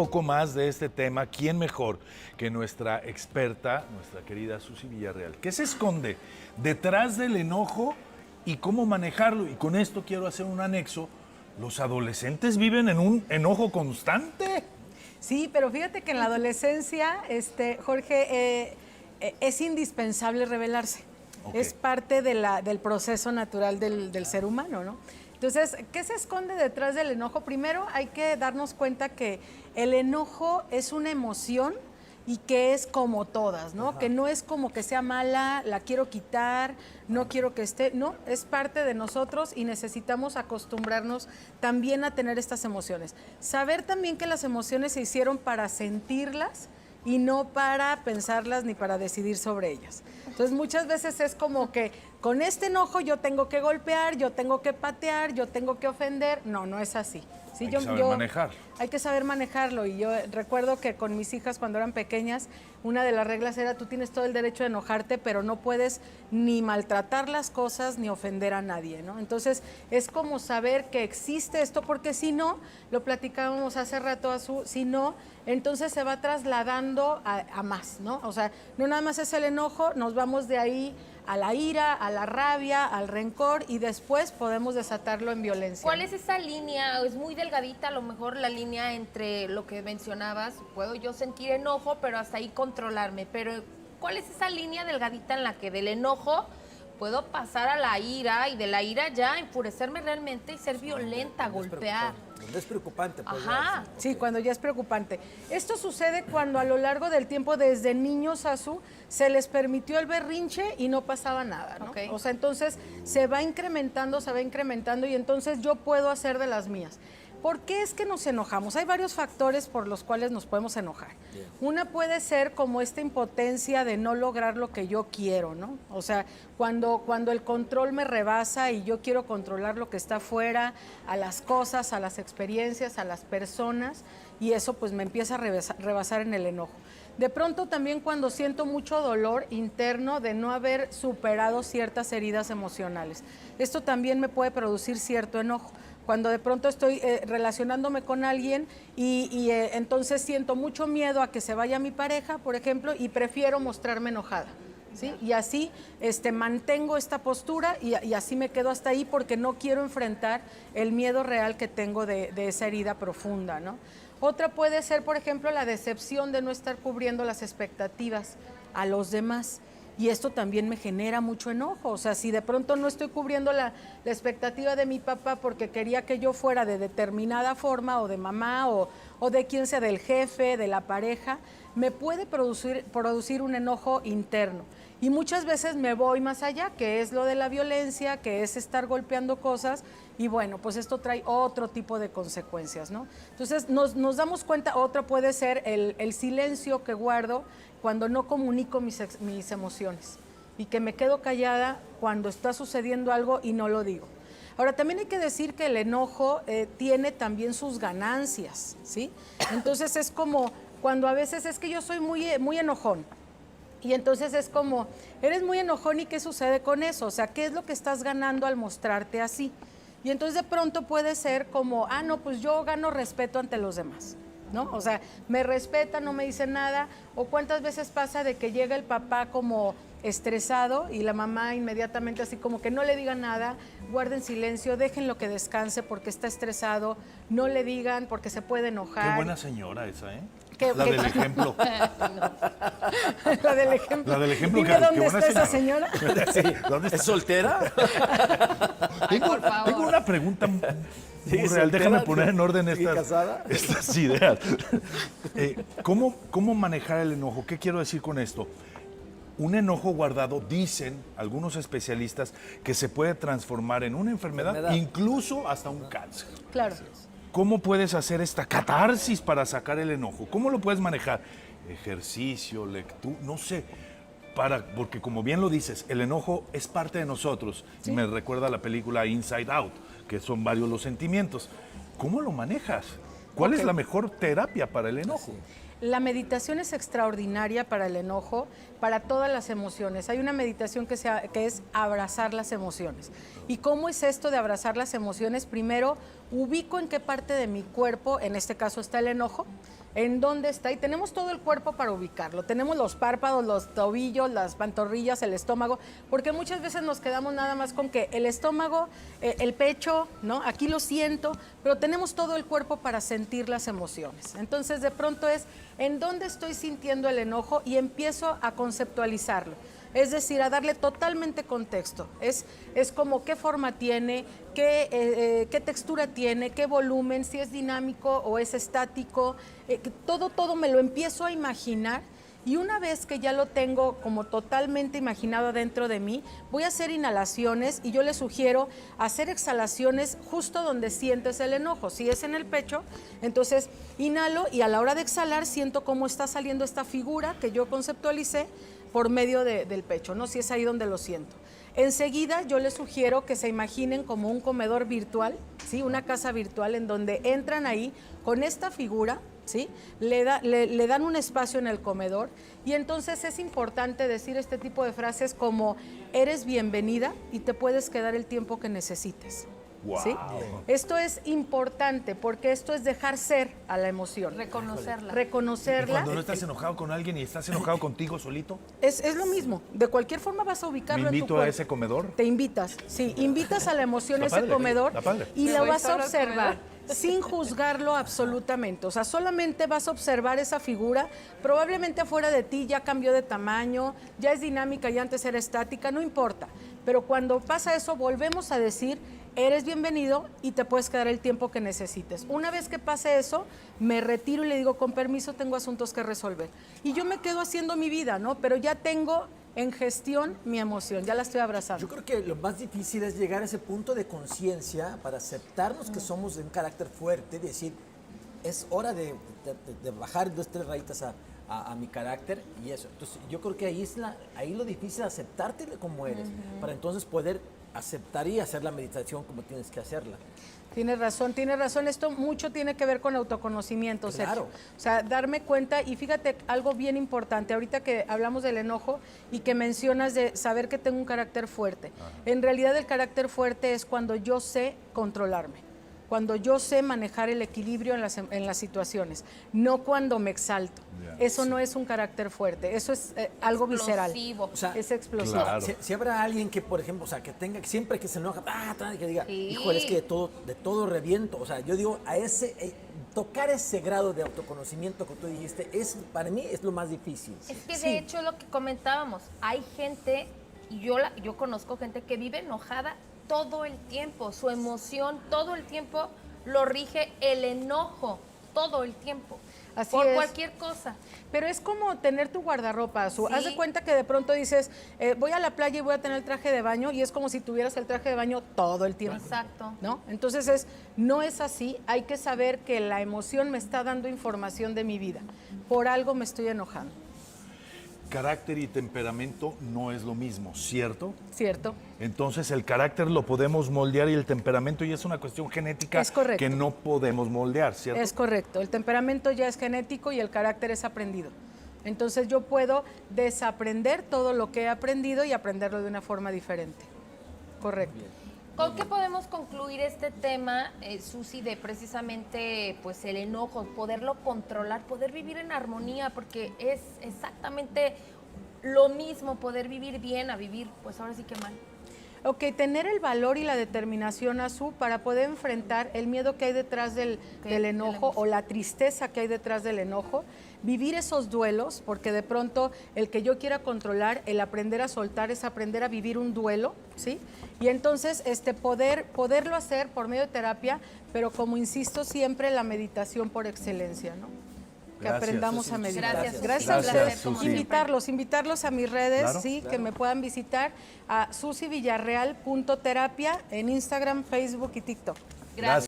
Poco más de este tema, ¿quién mejor que nuestra experta, nuestra querida Susy Villarreal? ¿Qué se esconde detrás del enojo y cómo manejarlo? Y con esto quiero hacer un anexo. ¿Los adolescentes viven en un enojo constante? Sí, pero fíjate que en la adolescencia, Jorge, es indispensable rebelarse. Okay. Es parte del proceso natural del ser humano, ¿no? Entonces, ¿qué se esconde detrás del enojo? Primero hay que darnos cuenta que el enojo es una emoción y que es como todas, ¿no? Ajá. Que no es como que sea mala, la quiero quitar, no quiero que esté, no, es parte de nosotros y necesitamos acostumbrarnos también a tener estas emociones. Saber también que las emociones se hicieron para sentirlas y no para pensarlas ni para decidir sobre ellas. Entonces muchas veces es como que con este enojo yo tengo que golpear, yo tengo que patear, yo tengo que ofender. No, no es así. ¿Sí? Hay que saber manejar. Hay que saber manejarlo y yo recuerdo que con mis hijas cuando eran pequeñas, una de las reglas era tú tienes todo el derecho de enojarte, pero no puedes ni maltratar las cosas ni ofender a nadie, ¿no? Entonces es como saber que existe esto, porque si no, lo platicábamos hace rato, si no, entonces se va trasladando a más, ¿no? O sea, no nada más es el enojo, nos vamos de ahí a la ira, a la rabia, al rencor y después podemos desatarlo en violencia. ¿Cuál es esa línea? Es muy delgadita a lo mejor la línea entre lo que mencionabas, puedo yo sentir enojo, pero hasta ahí controlarme, pero ¿cuál es esa línea delgadita en la que del enojo puedo pasar a la ira y de la ira ya enfurecerme realmente y ser violenta, golpear? Cuando es preocupante. Pues. Ajá. Sí, cuando ya es preocupante. Esto sucede cuando a lo largo del tiempo, desde niños se les permitió el berrinche y no pasaba nada, ¿no? Okay. O sea, entonces se va incrementando y entonces yo puedo hacer de las mías. ¿Por qué es que nos enojamos? Hay varios factores por los cuales nos podemos enojar. Bien. Una puede ser como esta impotencia de no lograr lo que yo quiero, ¿no? O sea, cuando el control me rebasa y yo quiero controlar lo que está afuera, a las cosas, a las experiencias, a las personas, y eso pues me empieza a rebasar en el enojo. De pronto también cuando siento mucho dolor interno de no haber superado ciertas heridas emocionales. Esto también me puede producir cierto enojo. Cuando de pronto estoy relacionándome con alguien y entonces siento mucho miedo a que se vaya mi pareja, por ejemplo, y prefiero mostrarme enojada, ¿sí? Y así mantengo esta postura y así me quedo hasta ahí porque no quiero enfrentar el miedo real que tengo de esa herida profunda, ¿no? Otra puede ser, por ejemplo, la decepción de no estar cubriendo las expectativas a los demás. Y esto también me genera mucho enojo. O sea, si de pronto no estoy cubriendo la expectativa de mi papá porque quería que yo fuera de determinada forma, o de mamá, o de quien sea, del jefe, de la pareja, me puede producir un enojo interno. Y muchas veces me voy más allá, que es lo de la violencia, que es estar golpeando cosas, y bueno, pues esto trae otro tipo de consecuencias, ¿no? Entonces nos damos cuenta, otra puede ser el silencio que guardo cuando no comunico mis emociones y que me quedo callada cuando está sucediendo algo y no lo digo. Ahora, también hay que decir que el enojo tiene también sus ganancias, ¿sí? Entonces es como cuando a veces es que yo soy muy enojón. Y entonces es como, eres muy enojón y ¿qué sucede con eso? O sea, ¿qué es lo que estás ganando al mostrarte así? Y entonces de pronto puede ser como, no, pues yo gano respeto ante los demás, ¿no? O sea, me respetan, no me dicen nada. O cuántas veces pasa de que llega el papá como estresado y la mamá inmediatamente así como que no le digan nada, guarden silencio, déjenlo que descanse porque está estresado, no le digan porque se puede enojar. Qué buena señora esa, ¿eh? La del ejemplo. La del ejemplo. La del ejemplo. Dime dónde está esa señora. Sí. ¿Dónde está? ¿Es soltera? Tengo una pregunta muy real. soltera, Déjame poner en orden ¿casada? estas ideas. ¿Cómo manejar el enojo? ¿Qué quiero decir con esto? Un enojo guardado, dicen algunos especialistas, que se puede transformar en una enfermedad. Incluso hasta un cáncer. Claro. ¿Cómo puedes hacer esta catarsis para sacar el enojo? ¿Cómo lo puedes manejar? Ejercicio, lectura, no sé. Porque como bien lo dices, el enojo es parte de nosotros. ¿Sí? Me recuerda a la película Inside Out, que son varios los sentimientos. ¿Cómo lo manejas? ¿Cuál es la mejor terapia para el enojo? La meditación es extraordinaria para el enojo, para todas las emociones. Hay una meditación que es abrazar las emociones. ¿Y cómo es esto de abrazar las emociones? Primero, ubico en qué parte de mi cuerpo, en este caso está el enojo, en dónde está, y tenemos todo el cuerpo para ubicarlo. Tenemos los párpados, los tobillos, las pantorrillas, el estómago, porque muchas veces nos quedamos nada más con que el estómago, el pecho, ¿no? Aquí lo siento, pero tenemos todo el cuerpo para sentir las emociones. Entonces, de pronto es en dónde estoy sintiendo el enojo y empiezo a conceptualizarlo. Es decir, a darle totalmente contexto. Es como qué forma tiene, qué textura tiene, qué volumen, si es dinámico o es estático. Todo me lo empiezo a imaginar, y una vez que ya lo tengo como totalmente imaginado dentro de mí, voy a hacer inhalaciones, y yo les sugiero hacer exhalaciones justo donde sientes el enojo. Si es en el pecho, entonces inhalo, y a la hora de exhalar siento cómo está saliendo esta figura que yo conceptualicé por medio del pecho, ¿no? Si es ahí donde lo siento. Enseguida yo les sugiero que se imaginen como un comedor virtual, ¿sí? Una casa virtual en donde entran ahí con esta figura, ¿sí? Le dan un espacio en el comedor, y entonces es importante decir este tipo de frases como eres bienvenida y te puedes quedar el tiempo que necesites. Wow. ¿Sí? Esto es importante porque esto es dejar ser a la emoción. Reconocerla. ¿Y Reconocerla. cuando no estás enojado con alguien y estás enojado contigo solito? Es lo mismo. De cualquier forma vas a ¿Me ubicarlo en tu invito a cuerpo. ese comedor? Te invitas, sí, invitas a la emoción a Está ese padre, comedor está padre. y Me la voy vas a solo al observar sin juzgarlo absolutamente. O sea, solamente vas a observar esa figura. Probablemente afuera de ti ya cambió de tamaño, ya es dinámica y antes era estática, no importa. Pero cuando pasa eso, volvemos a decir, eres bienvenido y te puedes quedar el tiempo que necesites. Una vez que pase eso, me retiro y le digo, con permiso, tengo asuntos que resolver. Y yo me quedo haciendo mi vida, ¿no? Pero ya tengo en gestión mi emoción, ya la estoy abrazando. Yo creo que lo más difícil es llegar a ese punto de conciencia para aceptarnos que somos de un carácter fuerte, decir, es hora de bajar 2, 3 rayitas a mi carácter y eso. Entonces, yo creo que ahí lo difícil es aceptarte como eres, para entonces poder aceptar y hacer la meditación como tienes que hacerla. Tienes razón. Esto mucho tiene que ver con autoconocimiento, Sergio. Claro. O sea, darme cuenta, y fíjate, algo bien importante, ahorita que hablamos del enojo y que mencionas de saber que tengo un carácter fuerte. En realidad el carácter fuerte es cuando yo sé controlarme, cuando yo sé manejar el equilibrio en las situaciones, no cuando me exalto. Eso no es un carácter fuerte, eso es algo visceral. Explosivo. O sea, Es explosivo. Claro. Si habrá alguien que, por ejemplo, o sea, que tenga, siempre que se enoja, que diga, Sí. híjole, es que de todo reviento. O sea, yo digo, tocar ese grado de autoconocimiento que tú dijiste, para mí es lo más difícil. Es que Sí. de hecho lo que comentábamos, hay gente, y yo conozco gente que vive enojada todo el tiempo, su emoción todo el tiempo lo rige el enojo, todo el tiempo, Así por es. cualquier cosa. Pero es como tener tu guardarropa, Su. Sí. Haz de cuenta que de pronto dices, voy a la playa y voy a tener el traje de baño, y es como si tuvieras el traje de baño todo el tiempo. Exacto. ¿No? Entonces no es así. Hay que saber que la emoción me está dando información de mi vida. Por algo me estoy enojando, Carácter y temperamento no es lo mismo, ¿cierto? ¿cierto? Entonces el carácter lo podemos moldear y el temperamento ya es una cuestión genética Es correcto. que no podemos moldear, ¿cierto? Es correcto. El temperamento ya es genético y el carácter es aprendido. Entonces yo puedo desaprender todo lo que he aprendido y aprenderlo de una forma diferente. Correcto. ¿Con qué podemos concluir este tema, Susi, de precisamente pues el enojo, poderlo controlar, poder vivir en armonía, porque es exactamente lo mismo poder vivir bien a vivir, pues ahora sí que mal? Ok, tener el valor y la determinación, para poder enfrentar el miedo que hay detrás del enojo o la tristeza que hay detrás del enojo, vivir esos duelos, porque de pronto el que yo quiera controlar, el aprender a soltar es aprender a vivir un duelo, ¿sí? Y entonces poderlo hacer por medio de terapia, pero como insisto siempre, la meditación por excelencia, ¿no? Que Gracias, aprendamos Susi. a meditar. Gracias, Gracias a Gracias, ustedes. Susi. Invitarlos a mis redes, Claro. sí, que me puedan visitar a susivillarreal.terapia en Instagram, Facebook y TikTok. Gracias.